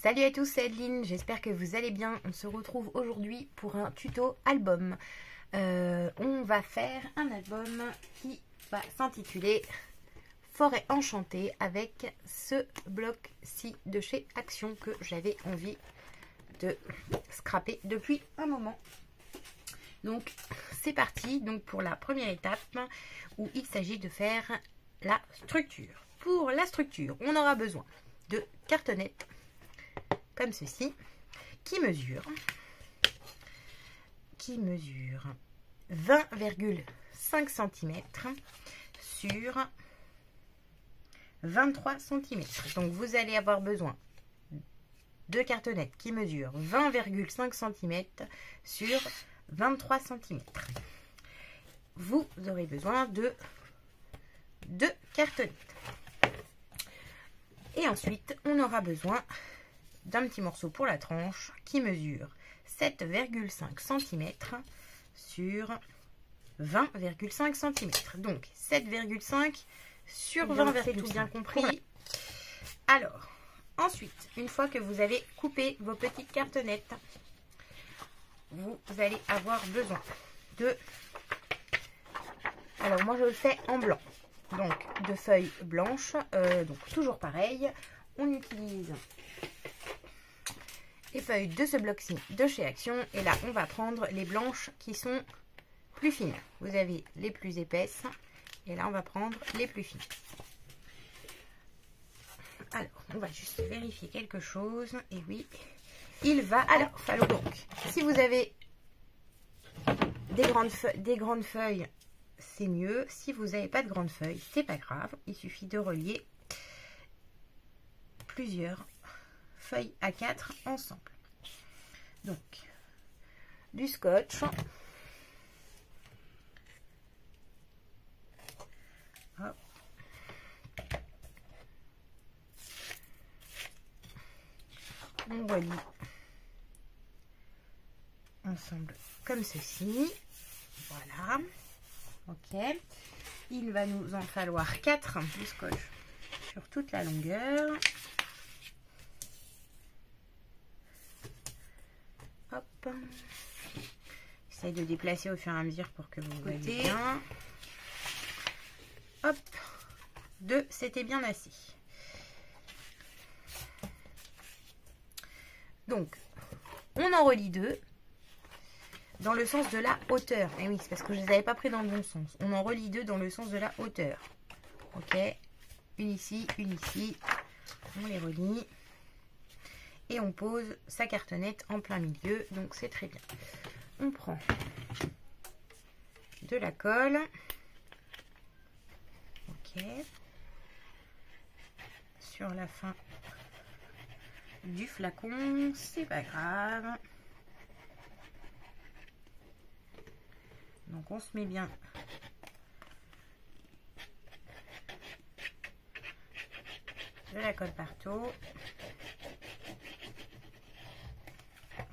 Salut à tous, c'est Adeline, j'espère que vous allez bien. On se retrouve aujourd'hui pour un tuto album. On va faire un album qui va s'intituler Forêt enchantée avec ce bloc-ci de chez Action que j'avais envie de scraper depuis un moment. Donc c'est parti donc pour la première étape où il s'agit de faire la structure. Pour la structure, on aura besoin de cartonnettes comme ceci qui mesure 20,5 cm sur 23 cm. Donc vous allez avoir besoin de cartonnettes qui mesurent 20,5 cm sur 23 cm. Vous aurez besoin de 2 cartonnettes. Et ensuite, on aura besoin d'un petit morceau pour la tranche qui mesure 7,5 cm sur 20,5 cm. Donc 7,5 sur 20, bien compris. Ouais. Alors, ensuite, une fois que vous avez coupé vos petites cartonnettes, vous allez avoir besoin de... Alors moi je le fais en blanc. Donc de feuilles blanches. Donc toujours pareil. On utilise les feuilles de ce bloc-ci de chez Action. Et là on va prendre les blanches qui sont plus fines. Vous avez les plus épaisses. Et là on va prendre les plus fines. Alors on va juste vérifier quelque chose. Et oui, il va alors falloir donc, si vous avez des grandes feuilles, c'est mieux. Si vous n'avez pas de grandes feuilles, c'est pas grave. Il suffit de relier plusieurs feuilles A4 ensemble. Donc, du scotch. Hop. On relie ensemble comme ceci. Voilà. Ok. Il va nous en falloir 4 du scotch sur toute la longueur. Hop. J'essaie de déplacer au fur et à mesure pour que vous voyez bien. Hop. 2, c'était bien assez. Donc, on en relie 2 dans le sens de la hauteur. Et oui, c'est parce que je ne les avais pas pris dans le bon sens. On en relie 2 dans le sens de la hauteur. Ok. Une ici, une ici. On les relie. Et on pose sa cartonnette en plein milieu. Donc c'est très bien. On prend de la colle. Ok. Sur la fin du flacon. C'est pas grave. Donc on se met bien de la colle partout.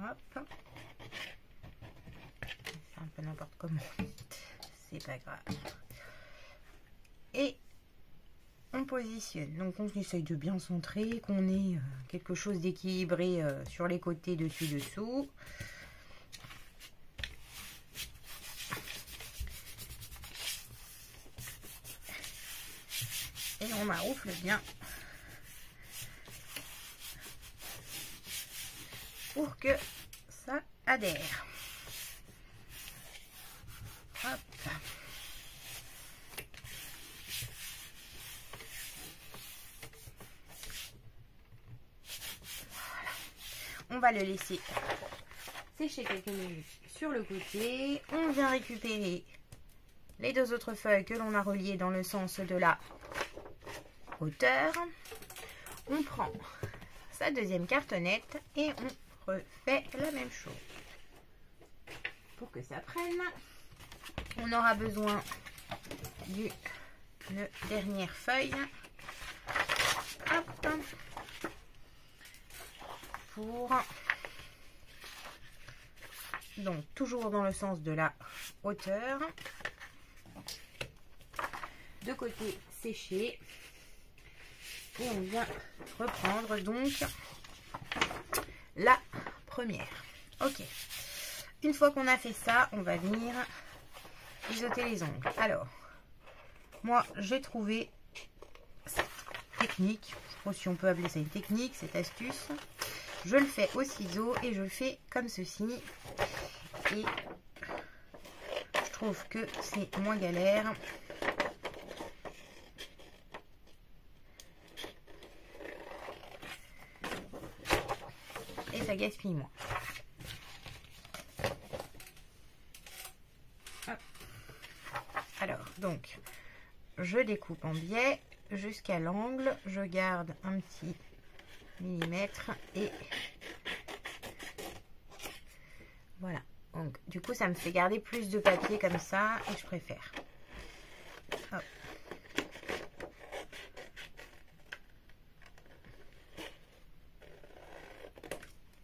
Hop. C'est un peu n'importe comment. C'est pas grave. Et on positionne. Donc on essaye de bien centrer, qu'on ait quelque chose d'équilibré sur les côtés, dessus, dessous. Et on maroufle bien pour que ça adhère. Hop. Voilà. On va le laisser sécher quelques minutes sur le côté. On vient récupérer les 2 autres feuilles que l'on a reliées dans le sens de la hauteur. On prend sa deuxième cartonnette et on refait la même chose pour que ça prenne. On aura besoin d'une dernière feuille. Hop. Pour donc toujours dans le sens de la hauteur. De côté séché. Et on vient reprendre donc la première. Ok. Une fois qu'on a fait ça, on va venir biseauter les ongles. Alors, moi, j'ai trouvé cette technique. Je sais pas si on peut appeler ça une technique, cette astuce. Je le fais au ciseau et je le fais comme ceci. Et je trouve que c'est moins galère. Et ça gaspille moins. Alors, donc, je découpe en biais jusqu'à l'angle. Je garde un petit millimètre et voilà. Donc, du coup, ça me fait garder plus de papier comme ça et je préfère. Hop.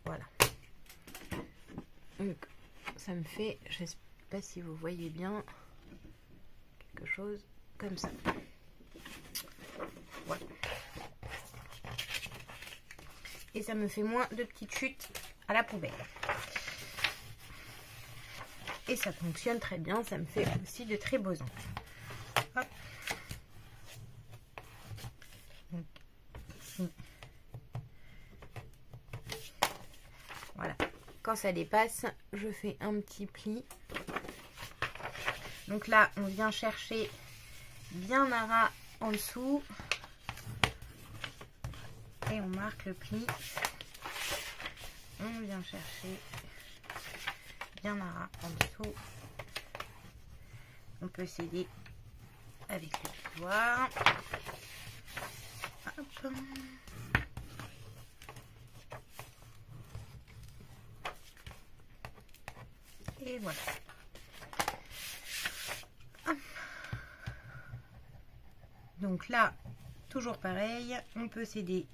Voilà. Donc, ça me fait, je sais pas si vous voyez bien, quelque chose comme ça. Voilà. Et ça me fait moins de petites chutes à la poubelle. Et ça fonctionne très bien, ça me fait aussi de très beaux angles. Hop. Donc, ici. Voilà. Quand ça dépasse, je fais un petit pli. Donc là, on vient chercher bien à ras en dessous. Et on marque le pli. On vient chercher bien à ras en dessous. On peut s'aider avec le pouvoir. Hop. Et voilà. Hop. Donc là, toujours pareil, on peut s'aider.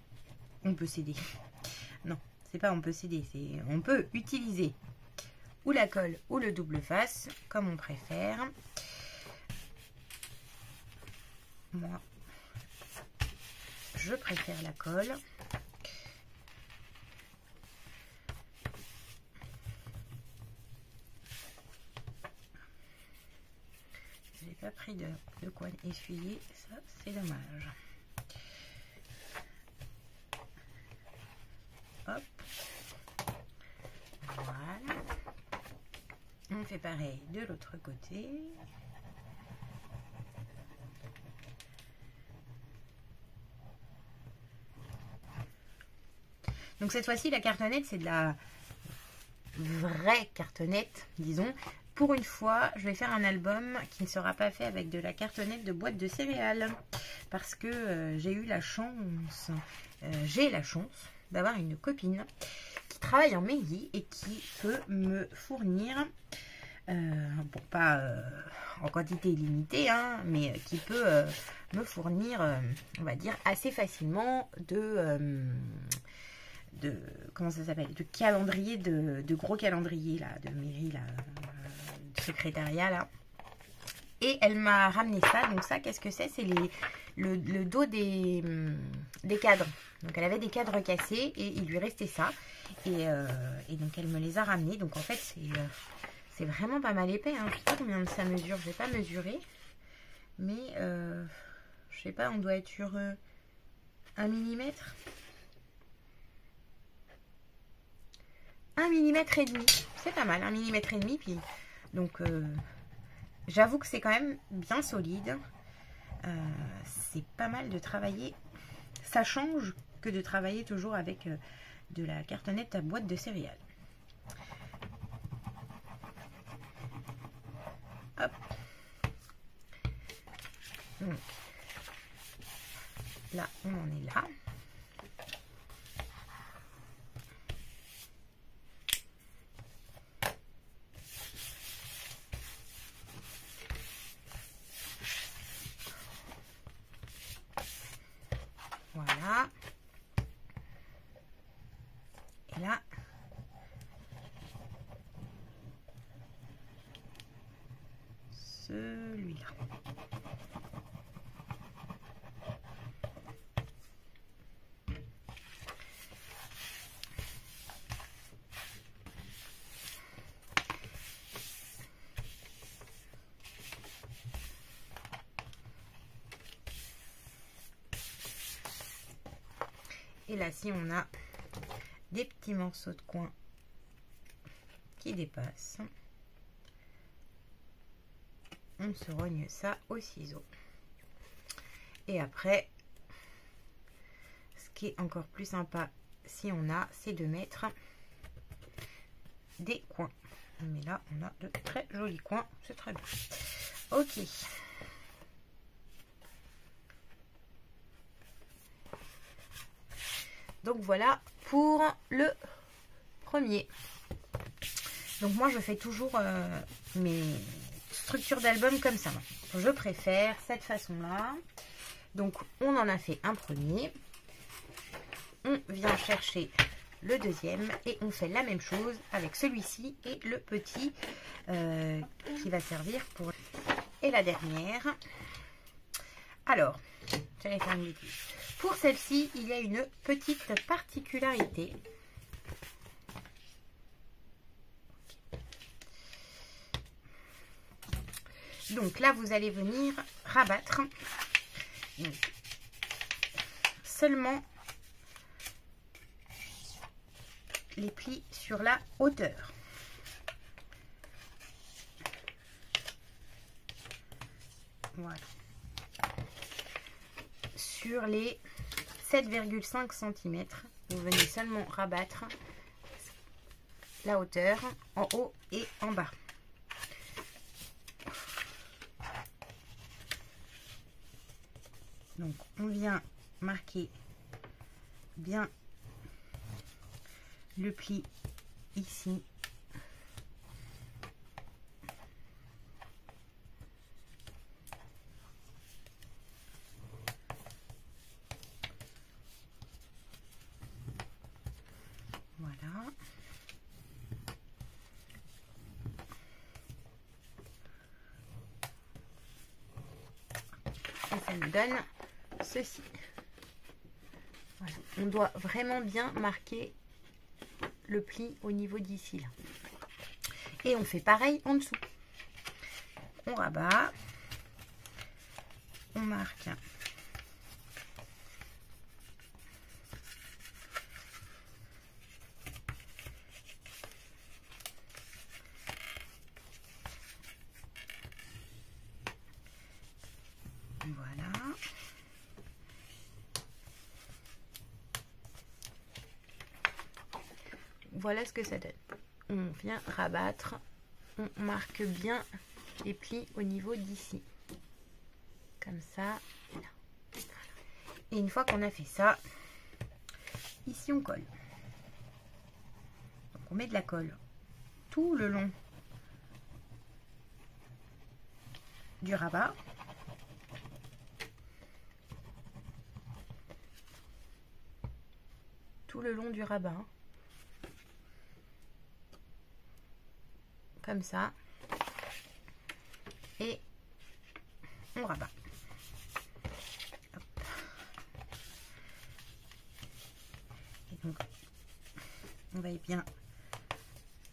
On peut s'aider. Non, c'est pas on peut s'aider, c'est on peut utiliser ou la colle ou le double face, comme on préfère. Moi, je préfère la colle. Je n'ai pas pris de quoi essuyer, ça c'est dommage. Hop. Voilà. On fait pareil de l'autre côté. Donc cette fois-ci, la cartonnette, c'est de la vraie cartonnette, disons. Pour une fois, je vais faire un album qui ne sera pas fait avec de la cartonnette de boîte de céréales. Parce que j'ai eu la chance, d'avoir une copine qui travaille en mairie et qui peut me fournir, bon pas en quantité illimitée, hein, mais qui peut me fournir, on va dire, assez facilement de comment ça s'appelle, de calendrier, de gros calendrier là, de mairie là, de secrétariat là. Et elle m'a ramené ça. Donc ça, qu'est-ce que c'est? C'est le dos des cadres. Donc elle avait des cadres cassés et il lui restait ça. Et donc elle me les a ramenés. Donc en fait, c'est vraiment pas mal épais. Hein. Je sais pas combien ça mesure. Je vais pas mesurer. Mais je sais pas, on doit être sur 1 mm. 1 mm et demi. C'est pas mal, 1 mm et demi. Puis, donc j'avoue que c'est quand même bien solide. C'est pas mal de travailler. Ça change que de travailler toujours avec de la cartonnette à boîte de céréales. Hop. Donc, là, on en est là. Voilà. Et là, celui-là. Et là, si on a des petits morceaux de coin qui dépassent, on se rogne ça au ciseau. Et après, ce qui est encore plus sympa, si on a, c'est de mettre des coins. Mais là, on a de très jolis coins, c'est très bien. Ok. Donc voilà pour le premier. Donc moi je fais toujours mes structures d'album comme ça. Je préfère cette façon là. Donc on en a fait un premier. On vient chercher le deuxième et on fait la même chose avec celui-ci et le petit qui va servir pour... Et la dernière. Alors, j'allais faire une bêtise. Pour celle-ci, il y a une petite particularité. Donc là, vous allez venir rabattre donc, seulement les plis sur la hauteur. Voilà. Sur les 7,5 cm, vous venez seulement rabattre la hauteur en haut et en bas. Donc on vient marquer bien le pli ici. Voilà. Et ça nous donne ceci. Voilà. On doit vraiment bien marquer le pli au niveau d'ici là. Et on fait pareil en dessous. On rabat. On marque. Voilà. Voilà ce que ça donne. On vient rabattre, on marque bien les plis au niveau d'ici. Comme ça. Et là. Et une fois qu'on a fait ça, ici on colle. Donc on met de la colle tout le long du rabat. Tout le long du rabat. Comme ça. Et on rabat. Hop. Et donc, on va bien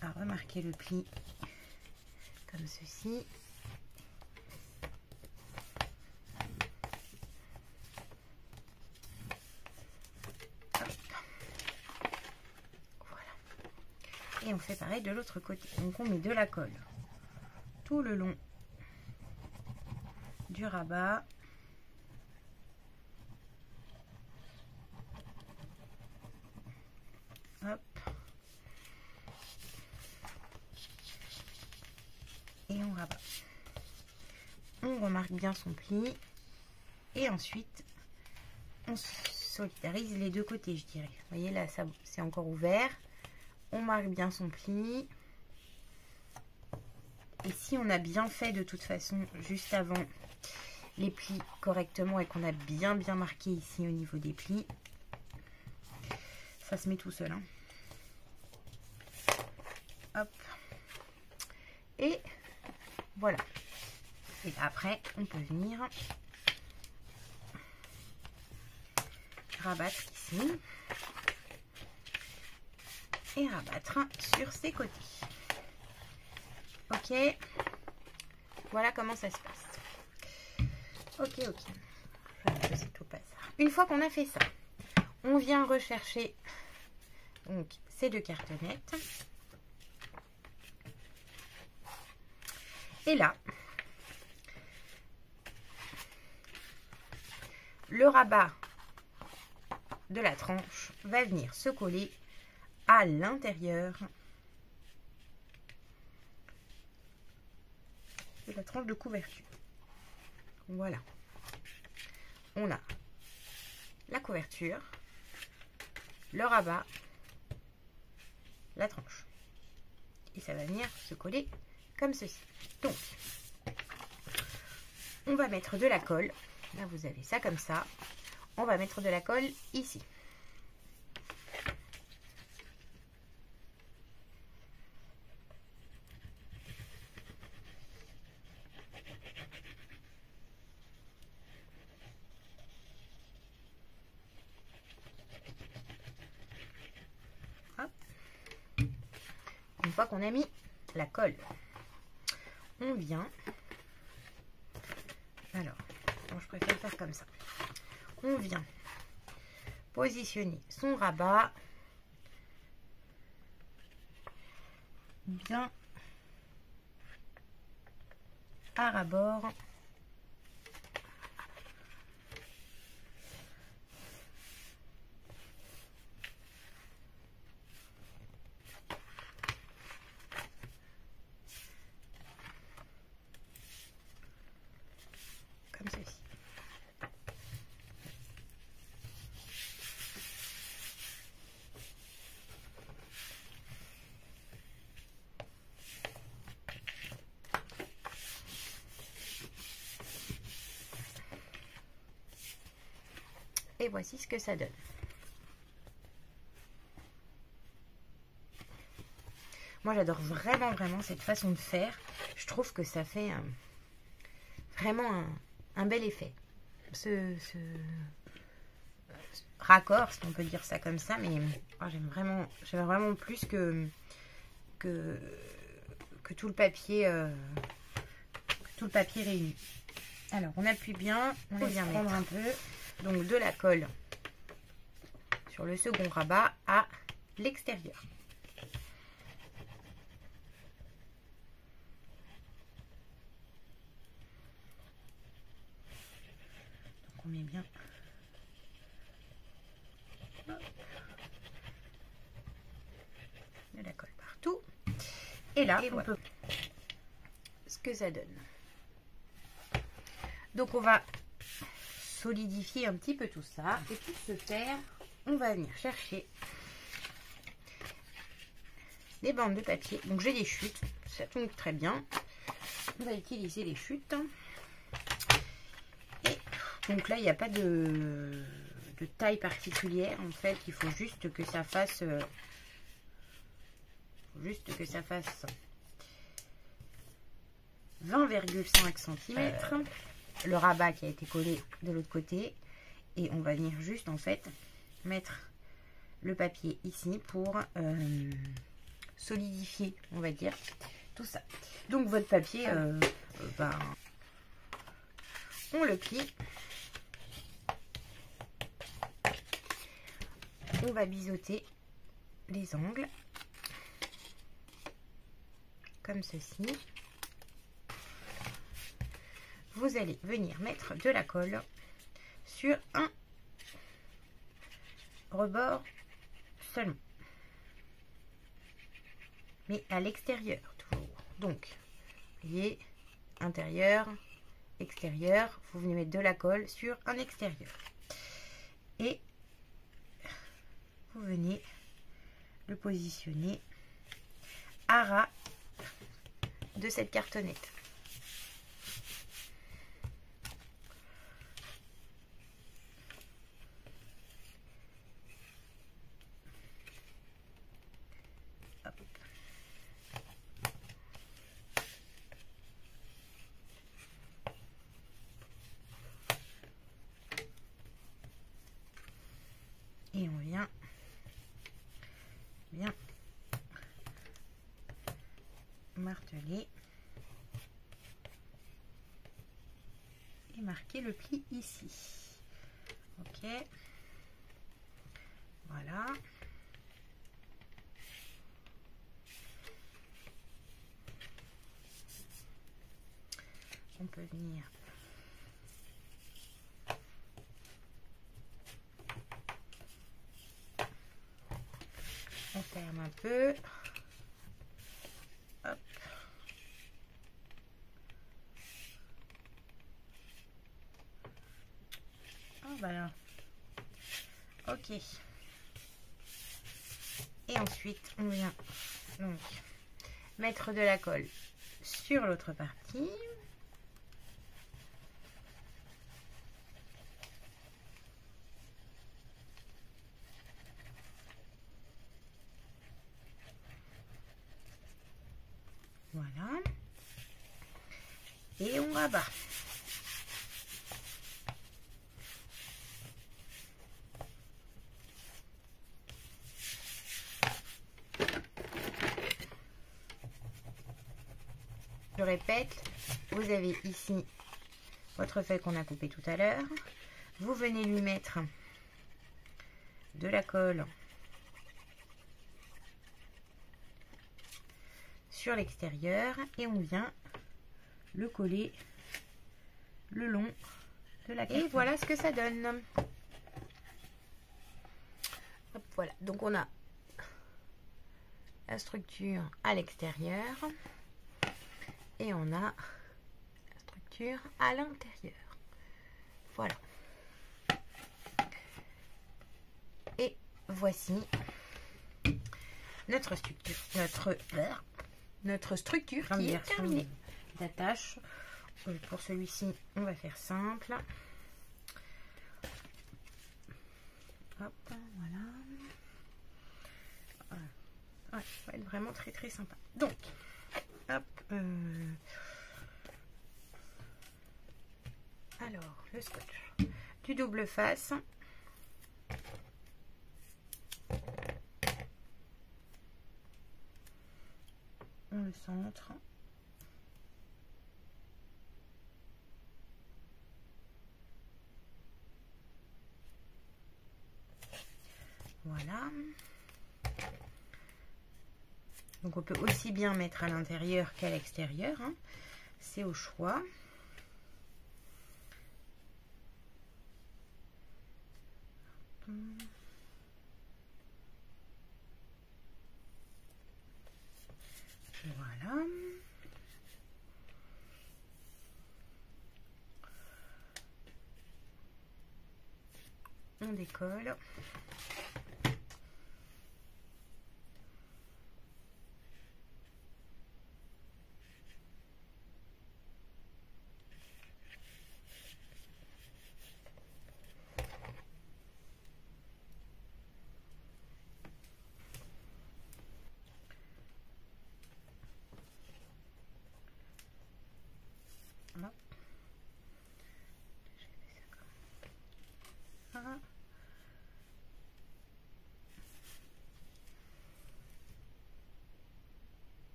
à remarquer le pli comme ceci. Et on fait pareil de l'autre côté. Donc on met de la colle tout le long du rabat. Hop. Et on rabat. On remarque bien son pli. Et ensuite, on solidarise les deux côtés, je dirais. Vous voyez là, ça c'est encore ouvert. On marque bien son pli. Et si on a bien fait de toute façon juste avant les plis correctement et qu'on a bien marqué ici au niveau des plis, ça se met tout seul. Hein. Hop. Et voilà. Et après, on peut venir rabattre ici. Et rabattre sur ses côtés. Ok. Voilà comment ça se passe. Ok. Une fois qu'on a fait ça, On vient rechercher donc ces 2 cartonnettes. Et là, le rabat de la tranche va venir se coller à l'intérieur de la tranche de couverture. Voilà. On a la couverture, le rabat, la tranche. Et ça va venir se coller comme ceci. Donc, on va mettre de la colle. Là, vous avez ça comme ça. On va mettre de la colle ici. Hop. Une fois qu'on a mis la colle, on vient... Alors, bon, je préfère faire comme ça. On vient positionner son rabat bien à ras-bord comme ceci. Et voici ce que ça donne. Moi, j'adore vraiment cette façon de faire. Je trouve que ça fait vraiment un bel effet. Ce raccord, si on peut dire ça comme ça, mais oh, j'aime vraiment plus que tout le papier réuni. Alors, on appuie bien, on vient prendre un peu donc de la colle sur le second rabat à l'extérieur. Donc on met bien de la colle partout. Et là, on peut ce que ça donne. Donc on va solidifier un petit peu tout ça. Et pour ce faire, on va venir chercher des bandes de papier. Donc j'ai des chutes, ça tombe très bien. On va utiliser les chutes. Et donc là, il n'y a pas de taille particulière. En fait, il faut juste que ça fasse 20,5 cm. Le rabat qui a été collé de l'autre côté. Et on va venir juste en fait mettre le papier ici pour solidifier, on va dire, tout ça. Donc votre papier, on le plie. On va biseauter les angles comme ceci. Vous allez venir mettre de la colle sur un rebord seulement, mais à l'extérieur toujours. Donc, vous voyez, intérieur, extérieur, vous venez mettre de la colle sur un extérieur et vous venez le positionner à ras de cette cartonnette. Et on vient bien marteler et marquer le pli ici. Ok. Voilà. On peut venir on ferme un peu. Hop. Oh, voilà. Ok. Et ensuite, on vient donc mettre de la colle sur l'autre partie. Voilà. Et on rabat. Je répète, vous avez ici votre feuille qu'on a coupée tout à l'heure. Vous venez lui mettre de la colle sur l'extérieur et on vient le coller le long de la carte. Et voilà ce que ça donne. Hop, voilà, donc on a la structure à l'extérieur et on a la structure à l'intérieur. Voilà. Et voici notre structure, notre structure qui est terminée. D'attache. Pour celui-ci, on va faire simple. Hop, voilà. Ouais, ça va être vraiment très très sympa. Donc, hop. Alors, le scotch du double face. On le centre. Voilà. Donc on peut aussi bien mettre à l'intérieur qu'à l'extérieur, hein. C'est au choix. Voilà. On décolle.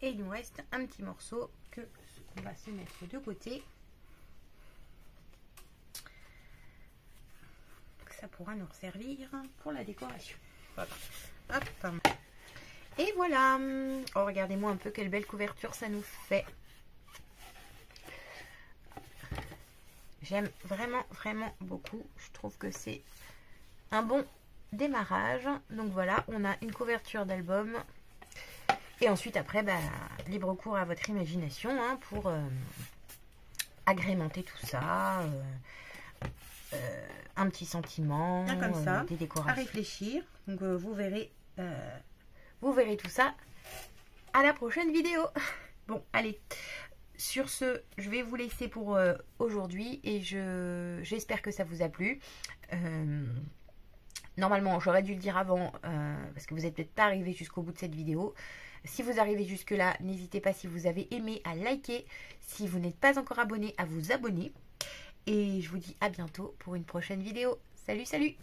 Et il nous reste un petit morceau que on va se mettre de côté. Ça pourra nous servir pour la décoration. Voilà. Hop. Et voilà. Oh, regardez-moi un peu quelle belle couverture ça nous fait. J'aime vraiment, vraiment beaucoup. Je trouve que c'est un bon démarrage. Donc voilà, on a une couverture d'album. Et ensuite, après, bah, libre cours à votre imagination, hein, pour agrémenter tout ça. Un petit sentiment, comme ça, des décorations. À réfléchir. Donc vous verrez tout ça à la prochaine vidéo. Bon, allez. Sur ce, je vais vous laisser pour aujourd'hui et j'espère que ça vous a plu. Normalement, j'aurais dû le dire avant parce que vous n'êtes peut-être pas arrivé jusqu'au bout de cette vidéo. Si vous arrivez jusque là, n'hésitez pas, si vous avez aimé, à liker. Si vous n'êtes pas encore abonné, à vous abonner. Et je vous dis à bientôt pour une prochaine vidéo. Salut, salut!